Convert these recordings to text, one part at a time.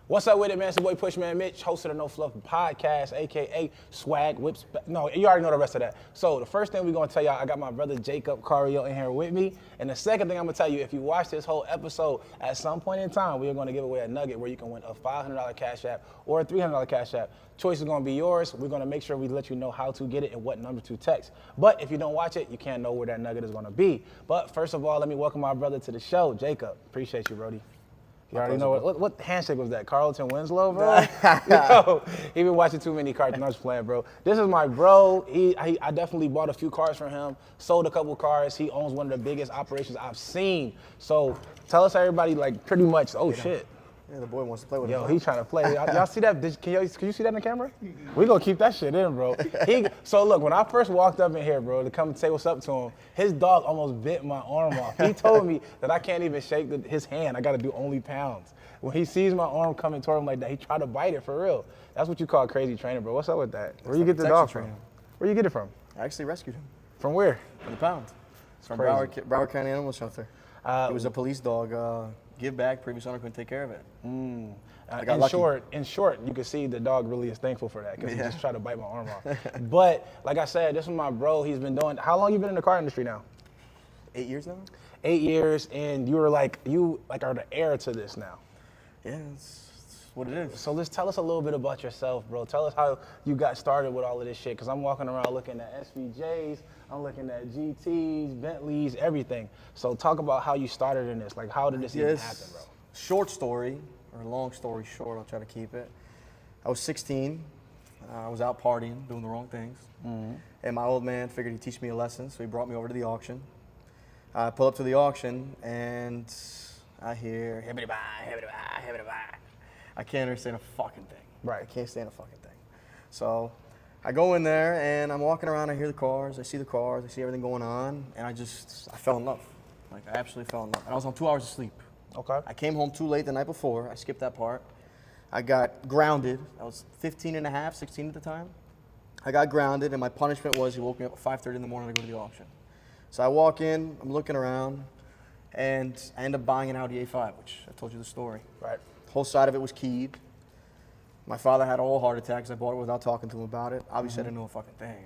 What's up with it, man? It's your boy Pushmanmitch, host of the No Fluff podcast, a.k.a. Swag Whips. No, you already know the rest of that. So the first thing we're going to tell y'all, I got my brother Jacob Carrio in here with me. And the second thing I'm going to tell you, if you watch this whole episode, at some point in time, we are going to give away a nugget where you can win a $500 Cash App or a $300 Cash App. Choice is going to be yours. We're going to make sure we let you know how to get it and what number to text. But if you don't watch it, you can't know where that nugget is going to be. But first of all, let me welcome my brother to the show, Jacob. Appreciate you, Brody. You already know what handshake was that? Carlton Winslow, bro? Yo, he been watching too many cartoons. I'm just playing, bro. This is my bro. I definitely bought a few cars from him, sold a couple cars. He owns one of the biggest operations I've seen. So tell us, everybody, like pretty much, oh shit. Yeah, the boy wants to play with Yo, he's trying to play. Y'all see that? Can you see that in the camera? We gonna keep that shit in, bro. So look, when I first walked up in here, bro, to come say what's up to him, his dog almost bit my arm off. He told me that I can't even shake his hand. I gotta do only pounds. When he sees my arm coming toward him like that, he tried to bite it for real. That's what you call a crazy trainer, bro. What's up with that? Where you get the dog from? Where you get it from? I actually rescued him. From where? From the pound. From Broward County Animal Shelter. It was a police dog. Give back. Previous owner couldn't take care of it. In short, you can see the dog really is thankful for that because he just tried to bite my arm off. But like I said, this is my bro. He's been doing. How long you been in the car industry now? 8 years now. 8 years, and you are the heir to this now. Yeah, it's what it is. So let's tell us a little bit about yourself, bro. Tell us how you got started with all of this shit. Because I'm walking around looking at SVJs, I'm looking at GTs, Bentleys, everything. So talk about how you started in this. Like, how did this even happen, bro? Short story, or long story short, I'll try to keep it. I was 16. I was out partying, doing the wrong things. Mm-hmm. And my old man figured he'd teach me a lesson, so he brought me over to the auction. I pull up to the auction, and I hear, hibbity-bye, hibbity-bye, hibbity-bye. I can't understand a fucking thing. Right. I can't stand a fucking thing. So I go in there, and I'm walking around, I hear the cars, I see everything going on, and I fell in love. Like, I absolutely fell in love. And I was on 2 hours of sleep. Okay. I came home too late the night before. I skipped that part. I got grounded. I was 15 and a half, 16 at the time. I got grounded, and my punishment was he woke me up at 5:30 in the morning to go to the auction. So I walk in, I'm looking around, and I end up buying an Audi A5, which I told you the story. Right. The whole side of it was keyed. My father had a whole heart attack because I bought it without talking to him about it. Obviously, I didn't know a fucking thing.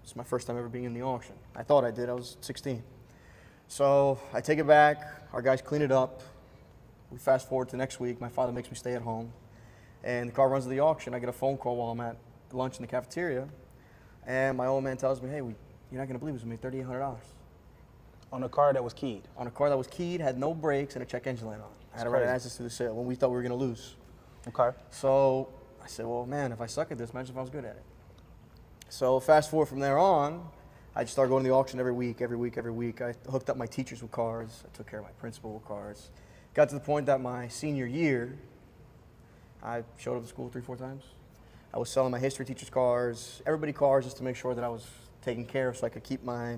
It's my first time ever being in the auction. I thought I did. I was 16. So I take it back. Our guys clean it up. We fast forward to next week. My father makes me stay at home. And the car runs to the auction. I get a phone call while I'm at lunch in the cafeteria. And my old man tells me, hey, you're not going to believe this. We made $3,800. On a car that was keyed? On a car that was keyed, had no brakes, and a check engine light on. I had to write an access to the sale when we thought we were going to lose. Okay. So I said, well, man, if I suck at this, imagine if I was good at it. So fast forward from there on, I just started going to the auction every week. I hooked up my teachers with cars. I took care of my principal with cars. Got to the point that my senior year, I showed up to school 3-4 times. I was selling my history teacher's cars, everybody cars, just to make sure that I was taken care of so I could keep my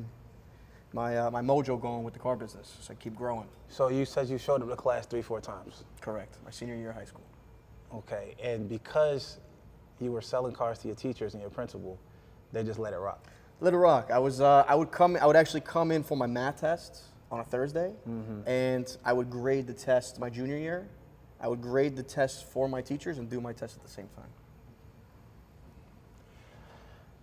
mojo going with the car business, so I keep growing. So you said you showed up to class 3-4 times? Correct, my senior year of high school. Okay, and because you were selling cars to your teachers and your principal, they just let it rock? Let it rock. I would actually come in for my math tests on a Thursday, and I would grade the test my junior year. I would grade the tests for my teachers and do my tests at the same time.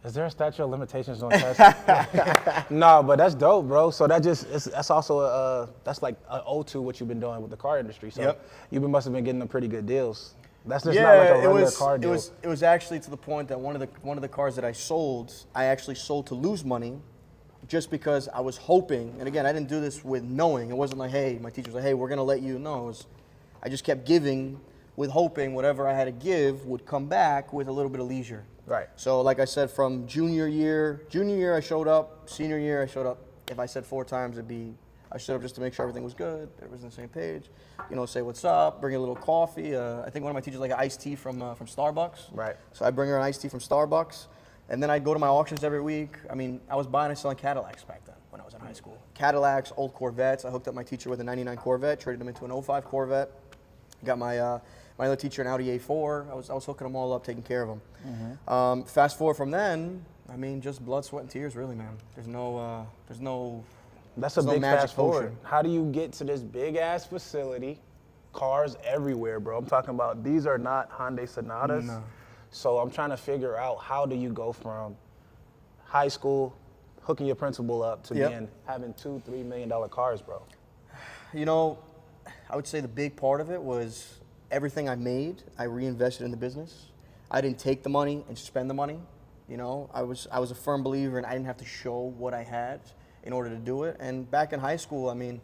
Is there a statute of limitations on tests? No, but that's dope, bro. So that's also that's like an ode to what you've been doing with the car industry. So you must have been getting them pretty good deals. That's just not like a regular car deal. It was actually to the point that one of the cars that I actually sold to lose money, just because I was hoping. And again, I didn't do this with knowing. It wasn't like, hey, my teacher was like, hey, we're gonna let you know. I just kept giving with hoping whatever I had to give would come back with a little bit of leisure. Right. So like I said, from junior year I showed up, senior year I showed up. If I said 4 times, I showed up just to make sure everything was good, everybody's on the same page. Say what's up, bring a little coffee. I think one of my teachers like an iced tea from Starbucks. Right. So I bring her an iced tea from Starbucks. And then I'd go to my auctions every week. I mean, I was buying and selling Cadillacs back then when I was in high school. Cadillacs, old Corvettes. I hooked up my teacher with a 99 Corvette, traded him into an 05 Corvette. Got my other teacher an Audi A4. I was hooking them all up, taking care of them. Fast forward from then, I mean, just blood, sweat, and tears, really, man. There's no That's a big fast forward. How do you get to this big ass facility cars everywhere, bro. I'm talking about these are not Hyundai Sonatas. No. So I'm trying to figure out how do you go from high school, hooking your principal up to having $2-3 million cars, bro. You know, I would say the big part of it was everything I made, I reinvested in the business. I didn't take the money and spend the money. You know, I was a firm believer, and I didn't have to show what I had in order to do it. And back in high school, I mean,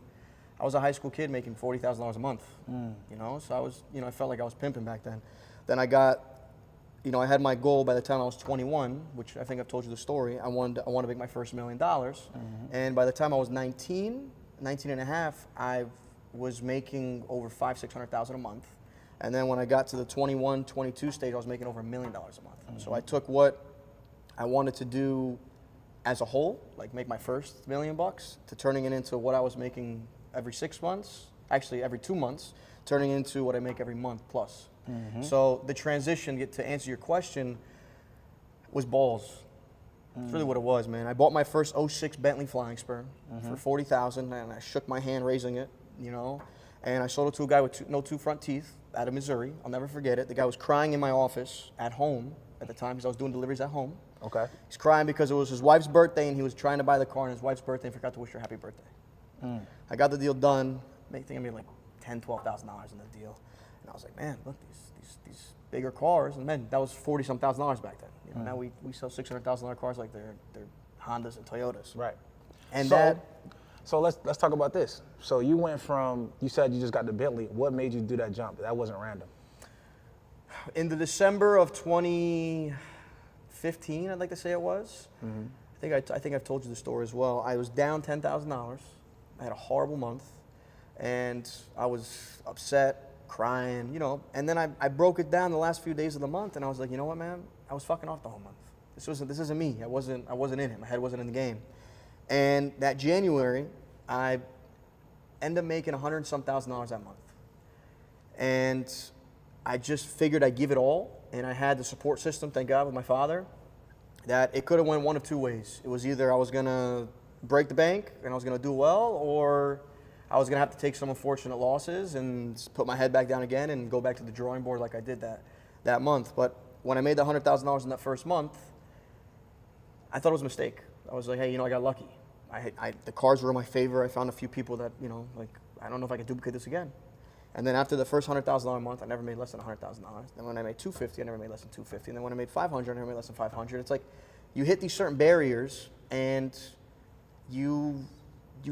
I was a high school kid making $40,000 a month. You know, so I was, you know, I felt like I was pimping back then. Then I got, you know, I had my goal by the time I was 21, which I think I've told you the story. I wanted to make my first $1 million. And by the time I was 19 and a half, I was making over $500,000-$600,000 a month. And then when I got to the 21, 22 stage, I was making over $1 million a month. So I took what I wanted to do as a whole, like make my first $1 million, to turning it into what I was making every 6 months, actually every 2 months, turning into what I make every month plus. So the transition, to answer your question, was balls. That's really what it was, man. I bought my first '06 Bentley Flying Spur for $40,000, and I shook my hand raising it, you know. And I sold it to a guy with no two front teeth out of Missouri. I'll never forget it. The guy was crying in my office at home at the time because I was doing deliveries at home. Okay. He's crying because it was his wife's birthday, and he was trying to buy the car on his wife's birthday and forgot to wish her happy birthday. I got the deal done. I think I made like $10,000, $12,000 in the deal. And I was like, man, look, these bigger cars. And man, that was $40-some thousand back then. You know, now we sell $600,000 cars like they're Hondas and Toyotas. Right. And so let's talk about this. So you went from, you said you just got the Bentley. What made you do that jump? That wasn't random. in the December of 2015, I'd like to say it was. I think I've told you the story as well. I was down $10,000. I had a horrible month, and I was upset, crying, you know. And then I broke it down the last few days of the month, and I was like, you know what, man? I was fucking off the whole month. This isn't me. I wasn't in it. My head wasn't in the game. And that January, I ended up making $100-some thousand that month. And I just figured I'd give it all, and I had the support system, thank God, with my father, that it could have went one of two ways. It was either I was gonna break the bank and I was gonna do well, or I was gonna have to take some unfortunate losses and put my head back down again and go back to the drawing board like I did that month. But when I made the $100,000 in that first month, I thought it was a mistake. I was like, hey, you know, I got lucky. The cars were in my favor. I found a few people that, you know, like, I don't know if I could duplicate this again. And then after the first $100,000 month, I never made less than $100,000. Then when I made $250, I never made less than $250. And then when I made $500, I never made less than $500. It's like you hit these certain barriers, and you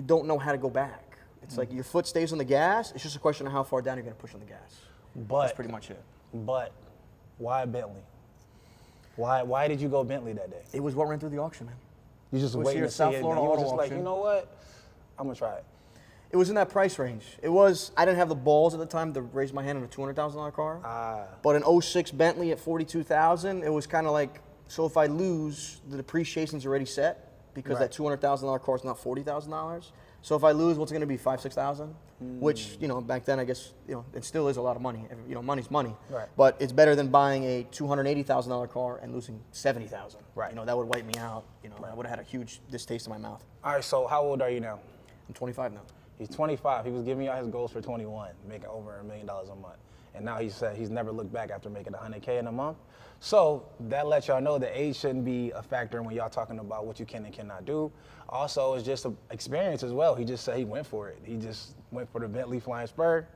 don't know how to go back. It's like your foot stays on the gas. It's just a question of how far down you're going to push on the gas. That's pretty much it. But why Bentley? Why did you go Bentley that day? It was what ran through the auction, man. You just waiting to see South it, Florida and you was Auto just like, Auction. you know what? I'm gonna try it. It was in that price range. I didn't have the balls at the time to raise my hand on a $200,000 car. But an 06 Bentley at $42,000, it was kind of like, so if I lose, the depreciation's already set because that $200,000 car is not $40,000. So if I lose, what's it gonna be, $5,000-$6,000? Which, you know, back then I guess, you know, it still is a lot of money. You know, money's money. Right. But it's better than buying a $280,000 car and losing $70,000. Right. You know, that would wipe me out. You know, I would have had a huge distaste in my mouth. All right, so how old are you now? I'm 25 now. He's 25. He was giving out his goals for 21, making over $1 million a month. And now he said he's never looked back after making $100K in a month. So that lets y'all know that age shouldn't be a factor when y'all talking about what you can and cannot do. Also, it's just an experience as well. He just said he went for it. He just went for the Bentley Flying Spur.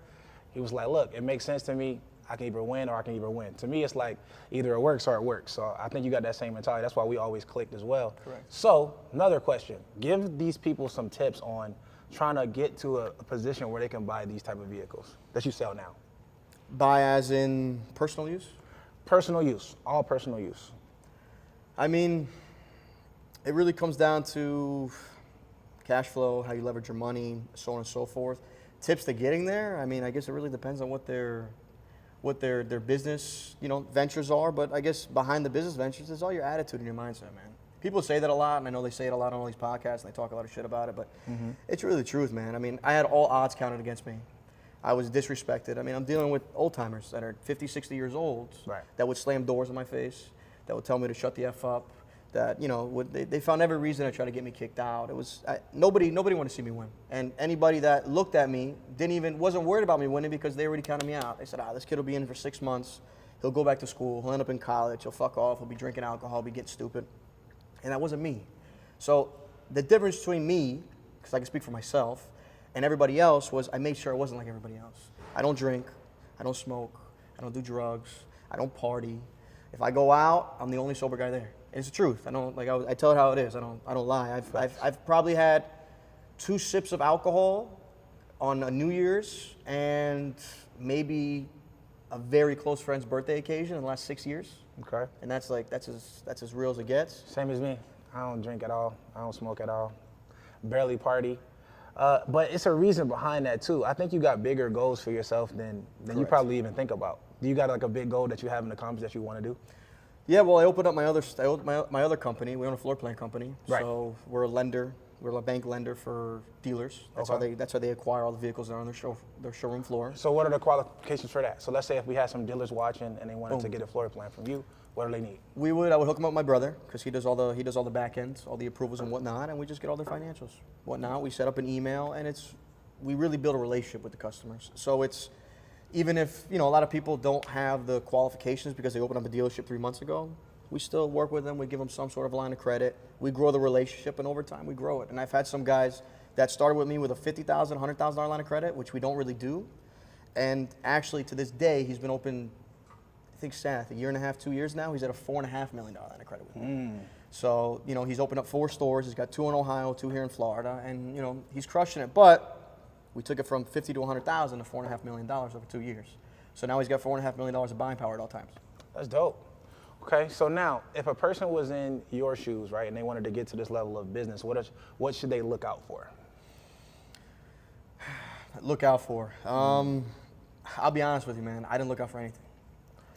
He was like, look, it makes sense to me. I can either win or I can either win. To me, it's like either it works or it works. So I think you got that same mentality. That's why we always clicked as well. Correct. So another question. Give these people some tips on trying to get to a position where they can buy these type of vehicles that you sell now. Buy as in personal use? Personal use, all personal use. I mean, it really comes down to cash flow, how you leverage your money, so on and so forth. Tips to getting there, I mean, I guess it really depends on what their business, you know, ventures are, but I guess behind the business ventures is all your attitude and your mindset, man. People say that a lot, and I know they say it a lot on all these podcasts, and they talk a lot of shit about it, but it's really the truth, man. I mean, I had all odds counted against me. I was disrespected. I mean, I'm dealing with old timers that are 50, 60 years old that would slam doors in my face, that would tell me to shut the F up, that, they found every reason to try to get me kicked out. It was nobody wanted to see me win, and anybody that looked at me wasn't worried about me winning because they already counted me out. They said, this kid will be in for 6 months, he'll go back to school, he'll end up in college, he'll fuck off, he'll be drinking alcohol, be getting stupid, and that wasn't me. So the difference between me, because I can speak for myself, and everybody else was I made sure I wasn't like everybody else. I don't drink, I don't smoke, I don't do drugs, I don't party. If I go out, I'm the only sober guy there. It's the truth. I tell it how it is. I don't lie. I've probably had 2 sips of alcohol on a New Year's and maybe a very close friend's birthday occasion in the last 6 years. Okay. And that's as real as it gets. Same as me. I don't drink at all. I don't smoke at all. Barely party. But it's a reason behind that too. I think you got bigger goals for yourself than you probably even think about. Do you got like a big goal that you haven't accomplished that you want to do? Yeah, well, I opened up my other company. We own a floor plan company. Right. So we're a lender. We're a bank lender for dealers. That's how they acquire all the vehicles that are on their showroom floor. So what are the qualifications for that? So let's say if we had some dealers watching and they wanted to get a floor plan from you, what do they need? I would hook them up with my brother because he does all the back ends, all the approvals and whatnot, and we just get all their financials, whatnot. We set up an email, and we really build a relationship with the customers. So it's even if a lot of people don't have the qualifications because they opened up a dealership 3 months ago, we still work with them. We give them some sort of line of credit. We grow the relationship, and over time we grow it. And I've had some guys that started with me with a $50,000, $100,000 line of credit, which we don't really do. And actually, to this day, he's been open, I think, Seth, 1.5, 2 years now. He's at a $4.5 million line of credit with me. So, he's opened up 4 stores. He's got 2 in Ohio, 2 here in Florida, and he's crushing it. But we took it from $50,000 to $100,000 to $4.5 million over 2 years. So now he's got $4.5 million of buying power at all times. That's dope. Okay, so now if a person was in your shoes, right, and they wanted to get to this level of business, what should they look out for? Look out for? I'll be honest with you, man. I didn't look out for anything.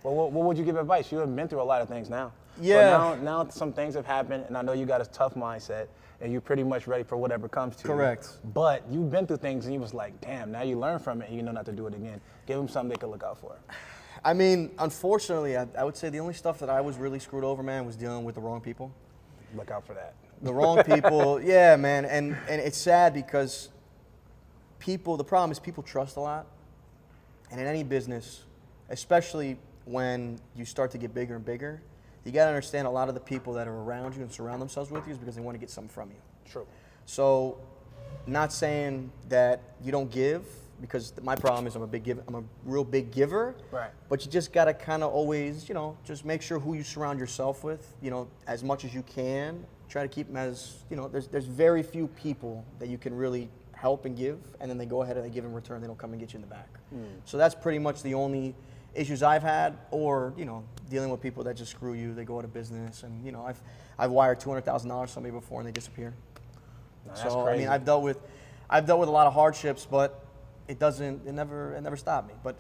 Well, what would you give advice? You have been through a lot of things now. Yeah. So now some things have happened, and I know you got a tough mindset, and you're pretty much ready for whatever comes to you. Correct. But you've been through things, and you was like, damn, now you learn from it, and you know not to do it again. Give them something they can look out for. I mean, unfortunately, I would say the only stuff that I was really screwed over, man, was dealing with the wrong people. Look out for that. The wrong people, yeah, man. And it's sad because the problem is people trust a lot. And in any business, especially when you start to get bigger and bigger, you got to understand a lot of the people that are around you and surround themselves with you is because they want to get something from you. True. So, not saying that you don't give, because my problem is I'm a real big giver. Right. But you just got to kind of always, just make sure who you surround yourself with, as much as you can. Try to keep them as, there's very few people that you can really help and give, and then they go ahead and they give in return. They don't come and get you in the back. So that's pretty much the only issues I've had, or dealing with people that just screw you. They go out of business, and I've wired $200,000 to somebody before and they disappear. No, that's so crazy. I mean, I've dealt with a lot of hardships, but it never stopped me. But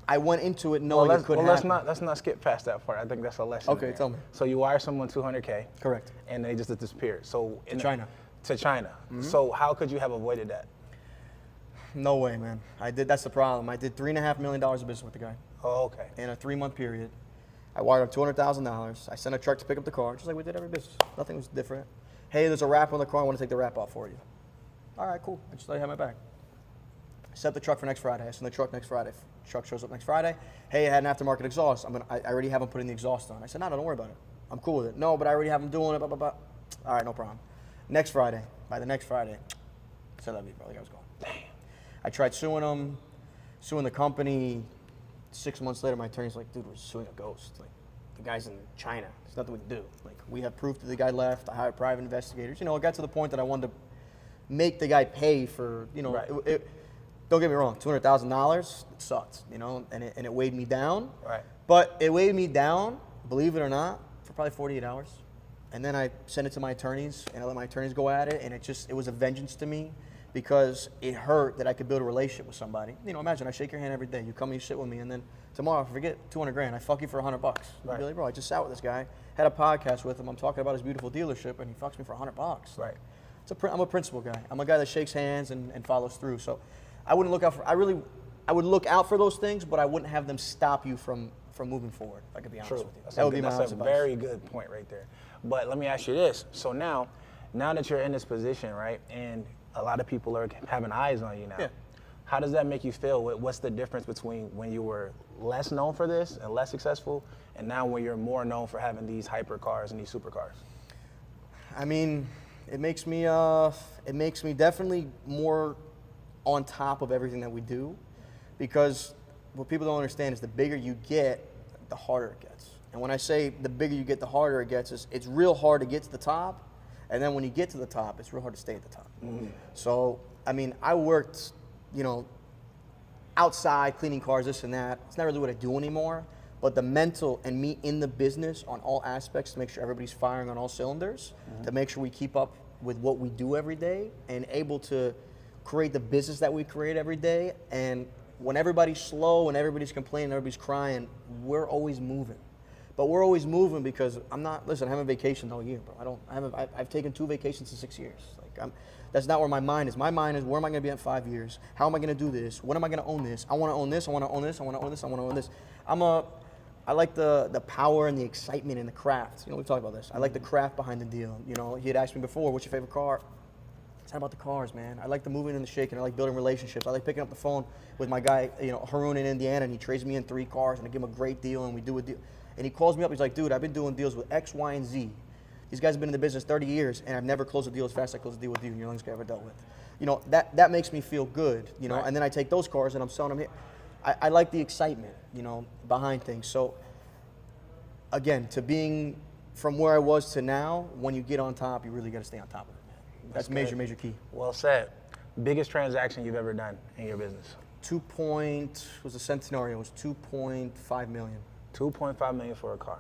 I went into it knowing it could happen. Let's not skip past that part. I think that's a lesson. Okay, there. tell me. So you wire someone $200K. Correct. And they just disappeared. So To China. To China. Mm-hmm. So how could you have avoided that? No way, man. That's the problem. I did $3.5 million of business with the guy. Oh, okay. In a 3-month period. I wired up $200,000. I sent a truck to pick up the car, just like we did every business. Nothing was different. Hey, there's a wrap on the car. I want to take the wrap off for you. All right, cool. I just let you have my bag. I set the truck for next Friday. I send the truck next Friday. Truck shows up next Friday. Hey, I had an aftermarket exhaust. I already have them putting the exhaust on. I said, no, don't worry about it. I'm cool with it. No, but I already have them doing it. Blah, blah, blah. All right, no problem. Next Friday. By the next Friday, I said, love you, bro. The guy was gone. Damn. I tried suing them, suing the company. 6 months later, my attorney's like, dude, we're suing a ghost. Like, the guy's in China. There's nothing we can do. Like, we have proof that the guy left. I hired private investigators. It got to the point that I wanted to make the guy pay for, Right. Don't get me wrong, $200,000, it sucked, and it weighed me down. Right. But it weighed me down, believe it or not, for probably 48 hours. And then I sent it to my attorneys, and I let my attorneys go at it, and it was a vengeance to me because it hurt that I could build a relationship with somebody. Imagine I shake your hand every day, you come and you sit with me, and then tomorrow, forget $200,000, I fuck you for $100. Right. I'd be like, bro, I just sat with this guy, had a podcast with him, I'm talking about his beautiful dealership, and he fucks me for $100. Right. I'm I'm a principal guy. I'm a guy that shakes hands and follows through. So I wouldn't look out for. I I would look out for those things, but I wouldn't have them stop you from moving forward. If I could be honest True. with you. That's That would be my that's honest a advice. very good point right there. But let me ask you this. So now that you're in this position, right, and a lot of people are having eyes on you now, Yeah. how does that make you feel? What's the difference between when you were less known for this and less successful, and now when you're more known for having these hypercars and these supercars? I mean, it makes me definitely more on top of everything that we do, because what people don't understand is the bigger you get, the harder it gets. And when I say the bigger you get, the harder it gets, it's real hard to get to the top, and then when you get to the top, it's real hard to stay at the top. So, I mean, I worked, outside cleaning cars, this and that. It's not really what I do anymore, but the mental and me in the business on all aspects to make sure everybody's firing on all cylinders, to make sure we keep up with what we do every day and able to create the business that we create every day. And when everybody's slow and everybody's complaining, everybody's crying, we're always moving. But we're always moving because I haven't vacationed all year, bro. I've taken 2 vacations in 6 years. That's not where my mind is. My mind is, where am I going to be in 5 years? How am I going to do this? When am I going to own this? I want to own this. I want to own this. I want to own this. I want to own this. I like the power and the excitement in the craft. We've talked about this. I like the craft behind the deal. He had asked me before, what's your favorite car? It's not about the cars, man. I like the moving and the shaking. I like building relationships. I like picking up the phone with my guy, Haroon in Indiana, and he trades me in 3 cars, and I give him a great deal, and we do a deal. And he calls me up. He's like, dude, I've been doing deals with X, Y, and Z. These guys have been in the business 30 years, and I've never closed a deal as fast as I closed a deal with you, and you're the youngest guy I ever dealt with. That makes me feel good, Right. And then I take those cars and I'm selling them here. I like the excitement, behind things. So, again, to being from where I was to now, when you get on top, you really got to stay on top of it, man. That's good. major key. Well said. Biggest transaction you've ever done in your business? Was a Centenario. It was 2.5 million. 2.5 million for a car.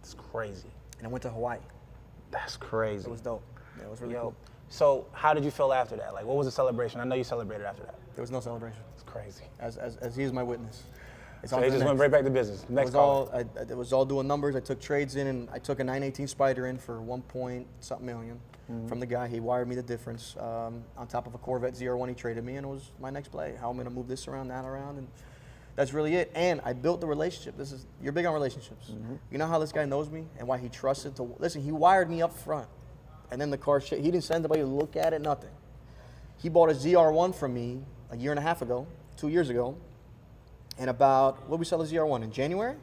It's crazy. And I went to Hawaii. That's crazy. It was dope. Yeah, it was really cool. So how did you feel after that? Like, what was the celebration? I know you celebrated after that. There was no celebration. It's crazy. As he is my witness. It's So on he to the just went next. right back to business. Next It call. was all doing numbers. I took trades in, and I took a 918 Spider in for 1.something million from the guy. He wired me the difference on top of a Corvette ZR1 he traded me, and it was my next play. How I'm going to move this around, that around, and that's really it. And I built the relationship. You're big on relationships. You know how this guy knows me and why he trusted to listen. He wired me up front, and then the car he didn't send anybody to look at it, nothing. He bought a ZR1 from me a year and a half ago, 2 years ago. And what did we sell the ZR1 in January?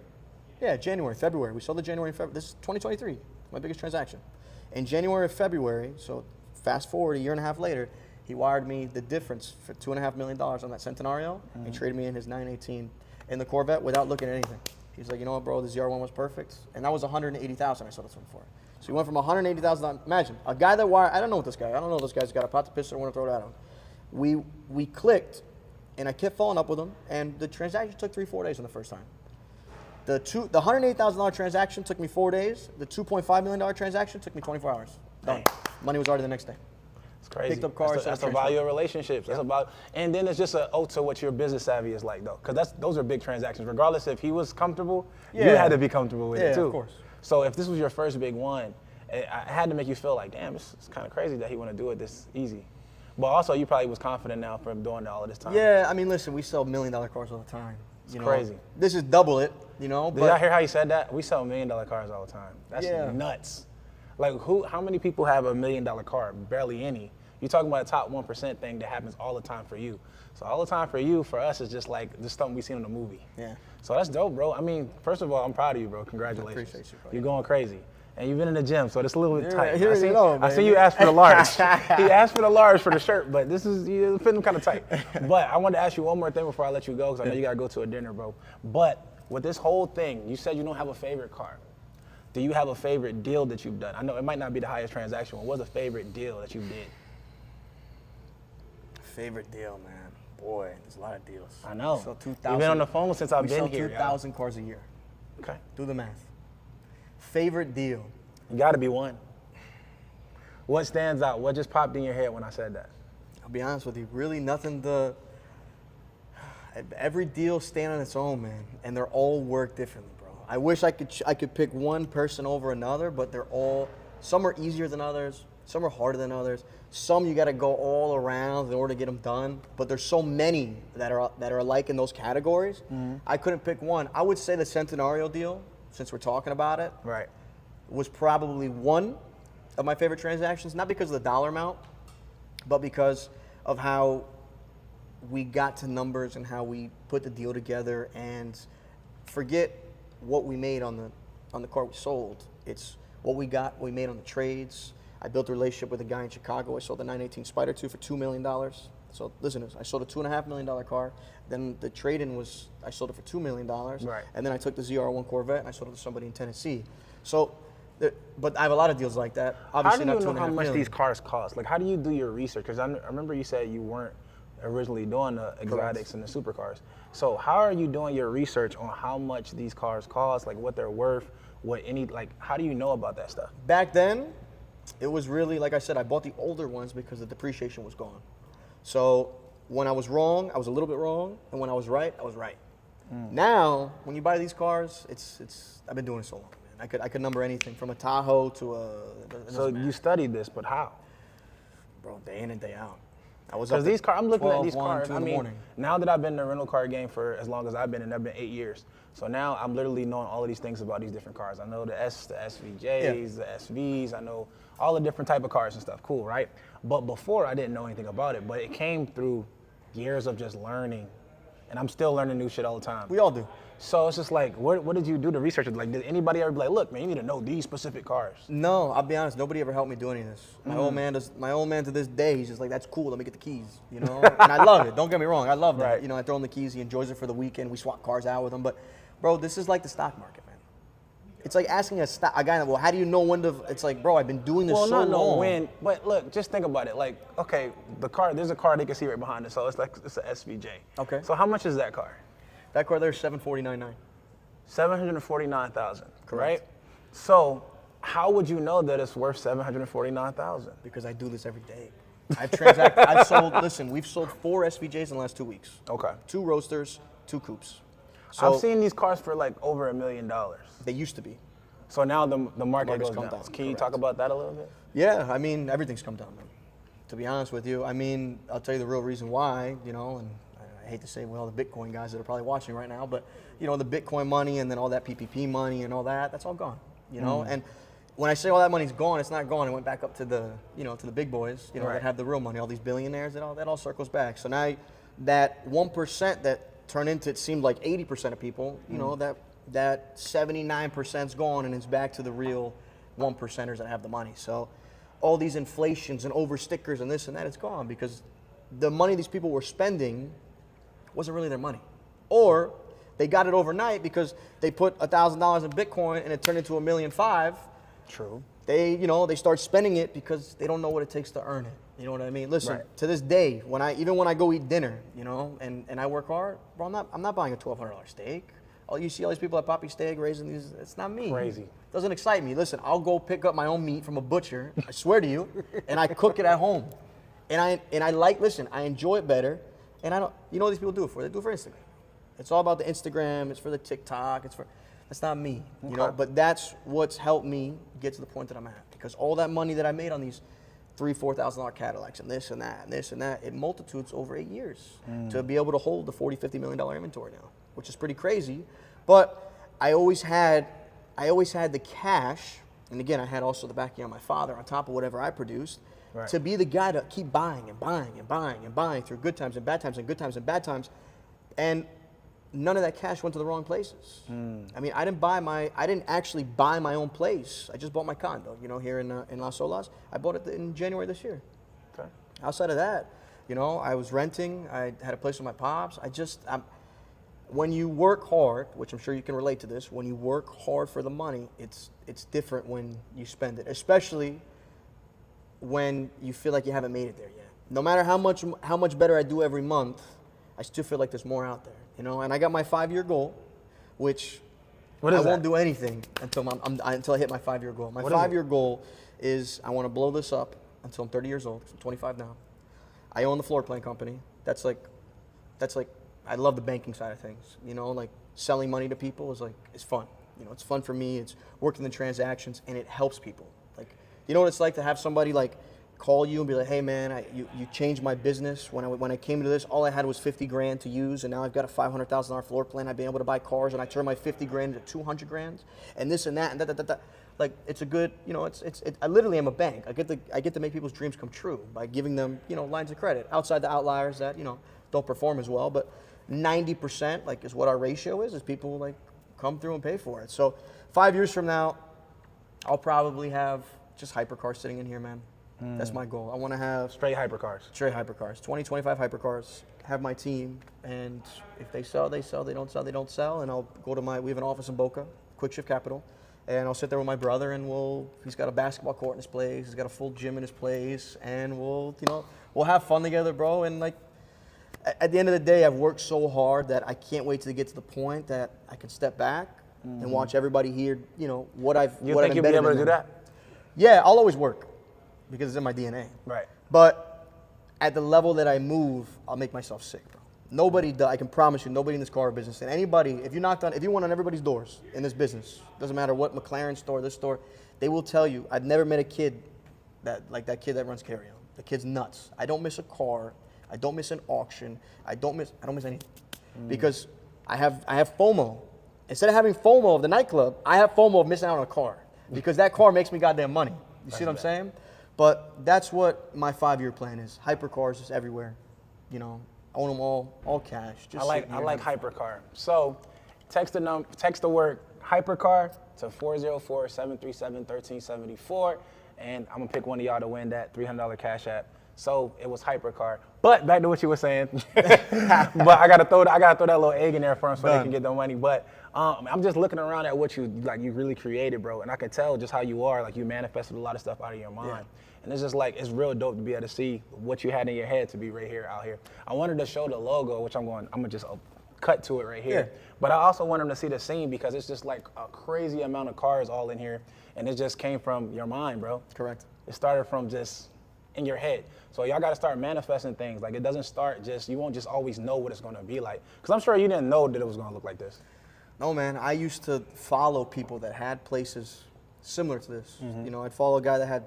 Yeah, January, February. We sold the January and February. This is 2023, my biggest transaction. In January, February, so fast forward a year and a half later, he wired me the difference for $2.5 million on that Centenario and traded me in his 918 in the Corvette without looking at anything. He's like, you know what, bro, the ZR1 was perfect. And that was $180,000 I sold this one for. So he went from $180,000. Imagine, a guy that wired, I don't know what this guy, I don't know if this guy's got a pot to piss or want to throw it at him. We clicked. And I kept following up with him, and the transaction took 3-4 days on the first time. The $108,000 transaction took me 4 days. The $2.5 million transaction took me 24 hours. Done. Money was already the next day. It's crazy. Picked up cars. That's the value of relationships. That's about, and then it's just an ode to what your business savvy is like, though, because those are big transactions. Regardless if he was comfortable, you had to be comfortable with it too. Of course. So if this was your first big one, it had to make you feel like, damn, it's kind of crazy that he want to do it this easy. But also, you probably was confident now from doing all of this time. Yeah, I mean, listen, we sell $1 million cars all the time. It's crazy. This is double it, Did y'all hear how he said that? We sell $1 million cars all the time. That's nuts. Like, how many people have a $1 million car? Barely any. You're talking about a top 1% thing that happens all the time for you. So all the time for you, for us, is just like just something we seen in a movie. Yeah. So that's dope, bro. I mean, first of all, I'm proud of you, bro. Congratulations. I appreciate you, bro. You're going crazy. And you've been in the gym, so it's a little bit tight. I see you asked for the large. He asked for the large for the shirt, but you're fitting kind of tight. But I wanted to ask you one more thing before I let you go, because I know you got to go to a dinner, bro. But with this whole thing, you said you don't have a favorite car. Do you have a favorite deal that you've done? I know it might not be the highest transaction. What was a favorite deal that you did? Favorite deal, man. Boy, there's a lot of deals. I know. So You've been on the phone since I've we been sell here. 2,000 cars a year. Okay. Do the math. Favorite deal. You got to be one. What stands out? What just popped in your head when I said that? I'll be honest with you, really nothing every deal stand on its own, man, and they're all work differently, bro. I wish I could pick one person over another, but some are easier than others. Some are harder than others. Some you got to go all around in order to get them done. But there's so many that are alike in those categories. I couldn't pick one. I would say the Centenario deal, since we're talking about it, Right. was probably one of my favorite transactions. Not because of the dollar amount, but because of how we got to numbers and how we put the deal together. And forget what we made on the car we sold. It's what we made on the trades. I built a relationship with a guy in Chicago. I sold the 918 Spider 2 for $2 million. So listen, I sold a $2.5 million car. Then the trade-in was, I sold it for $2 million. Right. And then I took the ZR1 Corvette and I sold it to somebody in Tennessee. So, but I have a lot of deals like that. Obviously, how do you not know how much million. these cars cost? Like, how do you do your research? Because I remember you said you weren't originally doing the exotics and the supercars. So how are you doing your research on how much these cars cost, like what they're worth, how do you know about that stuff? Back then, it was really, like I said, I bought the older ones because the depreciation was gone. So when I was wrong, I was a little bit wrong, and when I was right, I was right. Now, when you buy these cars, I've been doing it so long, man. I could number anything from a Tahoe to a. So you studied this, but how? Bro, day in and day out. I was Because these cars, I'm looking 12, at these 1, cars. 2 I in the mean, morning. now that I've been in the rental car game for as long as I've been, and I've been 8 years. So now I'm literally knowing all of these things about these different cars. I know the SVJs, the SVs. I know all the different type of cars and stuff. Cool, right? But before I didn't know anything about it. But it came through years of just learning, and I'm still learning new shit all the time. We all do. So it's just like, what did you do to research it? Like, did anybody ever be like, look, man, you need to know these specific cars? No, I'll be honest. Nobody ever helped me do any of this. My old man to this day, he's just like, that's cool. Let me get the keys, you know. And I love it. Don't get me wrong. I love that. Right. You know, I throw him the keys. He enjoys it for the weekend. We swap cars out with him. But, bro, this is like the stock market, man. It's like asking a guy, well, how do you know when to? It's like, bro, I've been doing this so not know long. when, but look, just think about it. Like, okay, there's a car they can see right behind us. So it's an SVJ. Okay. So how much is that car? That car there's $749,900. $749,000. Correct. Right. So how would you know that it's worth $749,000? Because I do this every day. I've transacted. I've sold. Listen, we've sold 4 SVJs in the last 2 weeks. Okay. 2 Roadsters, 2 Coupes. So I've seen these cars for like over $1 million. they used to be. So now the market Market's goes come down. down, Can you correct. talk about that a little bit? Yeah, I mean, everything's come down, man. To be honest with you, I mean, I'll tell you the real reason why, you know, and I hate to say with all the Bitcoin guys that are probably watching right now, but, you know, the Bitcoin money and then all that PPP money and all that, that's all gone, you know? And when I say all that money's gone, it's not gone. It went back up to the, you know, to the big boys, you know, Right. that have the real money, all these billionaires, that all circles back. So now that 1% that turned into, it seemed like 80% of people, you know, that 79%'s gone and it's back to the real 1%ers that have the money. So all these inflations and over stickers and this and that, it's gone because the money these people were spending wasn't really their money. Or they got it overnight because they put $1,000 in Bitcoin and it turned into $1.5 million. True. They, you know, they start spending it because they don't know what it takes to earn it. You know what I mean? Listen, Right. to this day, even when I go eat dinner, you know, and I work hard, bro, I'm not buying a $1,200 steak. You see all these people at Poppy Steak raising these, it's not me. Crazy. Doesn't excite me. Listen, I'll go pick up my own meat from a butcher, I swear to you, and I cook it at home. And I like, listen, I enjoy it better, and I don't, you know what these people do it for? They do it for Instagram. It's all about the Instagram, it's for the TikTok, that's not me, you know, Okay. but that's what's helped me get to the point that I'm at. Because all that money that I made on these $3,000-$4,000 Cadillacs and this and that and this and that, it multitudes over 8 years to be able to hold the $40-50 million inventory now, which is pretty crazy. But I always had the cash, and again, I had also the backing of my father on top of whatever I produced, Right. to be the guy to keep buying and buying and buying and buying through good times and bad times and good times and bad times. And none of that cash went to the wrong places. I mean, I didn't actually buy my own place. I just bought my condo, you know, here in Las Olas. I bought it in January this year. Okay. Outside of that, you know, I was renting. I had a place with my pops. When you work hard, which I'm sure you can relate to this, when you work hard for the money, it's different when you spend it, especially when you feel like you haven't made it there yet. No matter how much better I do every month, I still feel like there's more out there, you know. And I got my 5-year goal, which What is I won't that? do anything until I hit my 5-year goal. My What is it? 5-year goal is I want to blow this up until I'm 30 years old. 'Cause I'm 25 now. I own the floor plan company. That's like, I love the banking side of things. You know, like selling money to people is fun. You know, it's fun for me. It's working the transactions and it helps people. Like You know what it's like to have somebody like call you and be like, hey man, you changed my business. When I came into this, all I had was 50 grand to use, and now I've got a $500,000 floor plan. I've been able to buy cars, and I turned my 50 grand into 200 grand, and this and that and that. Like, it's a good, you know, I literally am a bank. I get to make people's dreams come true by giving them, you know, lines of credit outside the outliers that, you know, don't perform as well. But 90%, like, is what our ratio is people like come through and pay for it. So 5 years from now, I'll probably have just hypercars sitting in here, man. That's my goal. I want to have Straight hypercars. 20, 25 hypercars, have my team, and if they sell, they sell. They don't sell, they don't sell. And I'll go to we have an office in Boca, Quick Shift Capital, and I'll sit there with my brother, and he's got a basketball court in his place, he's got a full gym in his place, and we'll have fun together, bro. And like, at the end of the day, I've worked so hard that I can't wait to get to the point that I can step back and watch everybody hear, you know, what I've You think you'll be able to do that? Yeah, I'll always work because it's in my DNA. Right. But at the level that I move, I'll make myself sick, bro. Nobody does. I can promise you, nobody in this car business, and anybody, if you went on everybody's doors in this business, doesn't matter what McLaren store, this store, they will tell you, I've never met a kid like that kid that runs Carrio. The kid's nuts. I don't miss a car. I don't miss an auction. I don't miss anything. Because I have FOMO. Instead of having FOMO of the nightclub, I have FOMO of missing out on a car. Because that car makes me goddamn money. You see what I'm saying? But that's what my 5-year plan is. Hypercars is everywhere. You know, own them all cash. Just I like hypercar. So text the word hypercar to 404-737-1374, and I'm gonna pick one of y'all to win that $300 cash app. So it was hypercar. But back to what you were saying. But I gotta throw that little egg in there for them so they can get their money. But I'm just looking around at what you really created, bro, and I can tell just how you are. Like, you manifested a lot of stuff out of your mind. Yeah. And it's just like, it's real dope to be able to see what you had in your head to be right here, out here. I wanted to show the logo, which I'm gonna just cut to it right here. Yeah. But I also want them to see the scene because it's just like a crazy amount of cars all in here, and it just came from your mind, bro. Correct. It started from just in your head. So y'all got to start manifesting things. Like, it doesn't start you won't just always know what it's going to be like. Because I'm sure you didn't know that it was going to look like this. No, man. I used to follow people that had places similar to this. You know, I'd follow a guy that had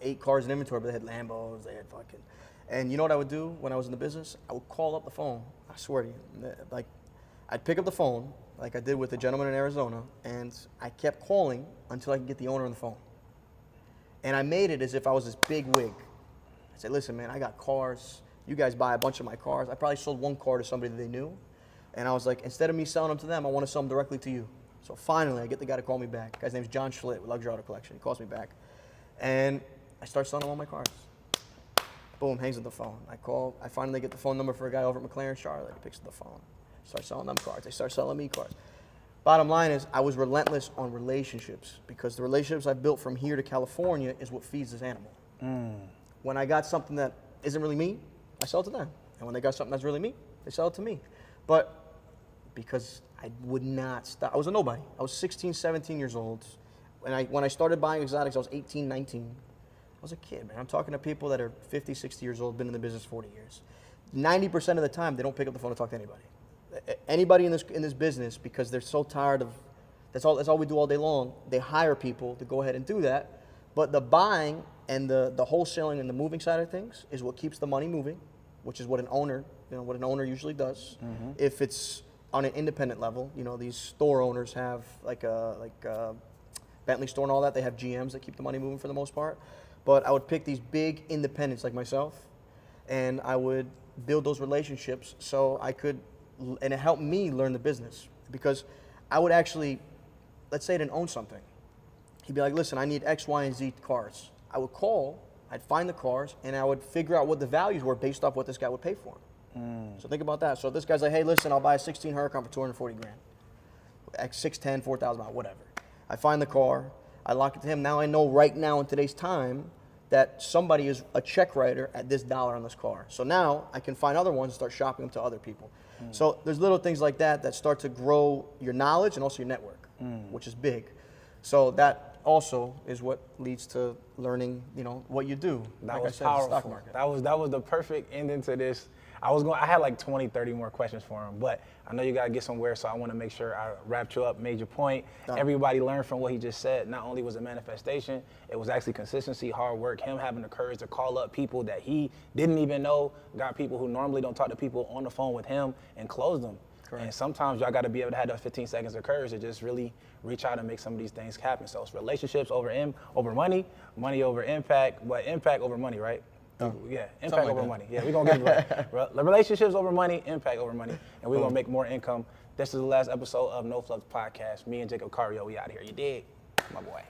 8 cars in inventory, but they had Lambos, they had fucking. And you know what I would do when I was in the business? I would call up the phone. I swear to you. Like, I'd pick up the phone, like I did with the gentleman in Arizona, and I kept calling until I could get the owner on the phone. And I made it as if I was this big wig. I said, listen, man, I got cars. You guys buy a bunch of my cars. I probably sold one car to somebody that they knew. And I was like, instead of me selling them to them, I want to sell them directly to you. So finally, I get the guy to call me back. The guy's name's John Schlitt with Luxury Auto Collection. He calls me back. And I start selling all my cars. Boom, hangs up the phone. I finally get the phone number for a guy over at McLaren Charlotte. He picks up the phone. Start selling them cars. They start selling me cars. Bottom line is, I was relentless on relationships because the relationships I built from here to California is what feeds this animal. When I got something that isn't really me, I sell it to them. And when they got something that's really me, they sell it to me. But because I would not stop, I was a nobody. I was 16, 17 years old. When I started buying exotics, I was 18, 19. I was a kid, man. I'm talking to people that are 50, 60 years old, been in the business 40 years. 90% of the time, they don't pick up the phone to talk to anybody. Anybody in this business, because they're so tired of, that's all we do all day long, they hire people to go ahead and do that. But the buying and the wholesaling and the moving side of things is what keeps the money moving, which is what an owner usually does. If it's on an independent level, these store owners have like a Bentley store and all that, they have GMs that keep the money moving for the most part. But I would pick these big independents like myself, and I would build those relationships so I could, and it helped me learn the business, because I would actually, let's say I didn't own something. He'd be like, listen, I need X, Y, and Z cars. I would call, I'd find the cars, and I would figure out what the values were based off what this guy would pay for them. So think about that. So this guy's like, hey, listen, I'll buy a 16 Huracan for 240 grand. X610, 4,000 miles, whatever. I find the car, I lock it to him. Now I know right now in today's time that somebody is a check writer at this dollar on this car. So now I can find other ones and start shopping them to other people. So there's little things like that start to grow your knowledge and also your network, which is big. So that also is what leads to learning, what you do. That like was I said, powerful. the stock market. That was the perfect ending to this. I had like 20, 30 more questions for him, but I know you gotta get somewhere, so I want to make sure I wrapped you up, made your point. Everybody learned from what he just said. Not only was it manifestation, it was actually consistency, hard work, him having the courage to call up people that he didn't even know, got people who normally don't talk to people on the phone with him and close them. Correct. And sometimes y'all gotta be able to have those 15 seconds of courage to just really reach out and make some of these things happen. So it's relationships over money, money over impact, but impact over money, right? Yeah, impact over money. Yeah, we're going to get it right. Relationships over money, impact over money, and we're going to make more income. This is the last episode of No Flux Podcast. Me and Jacob Carrio, we out here. You dig? My boy.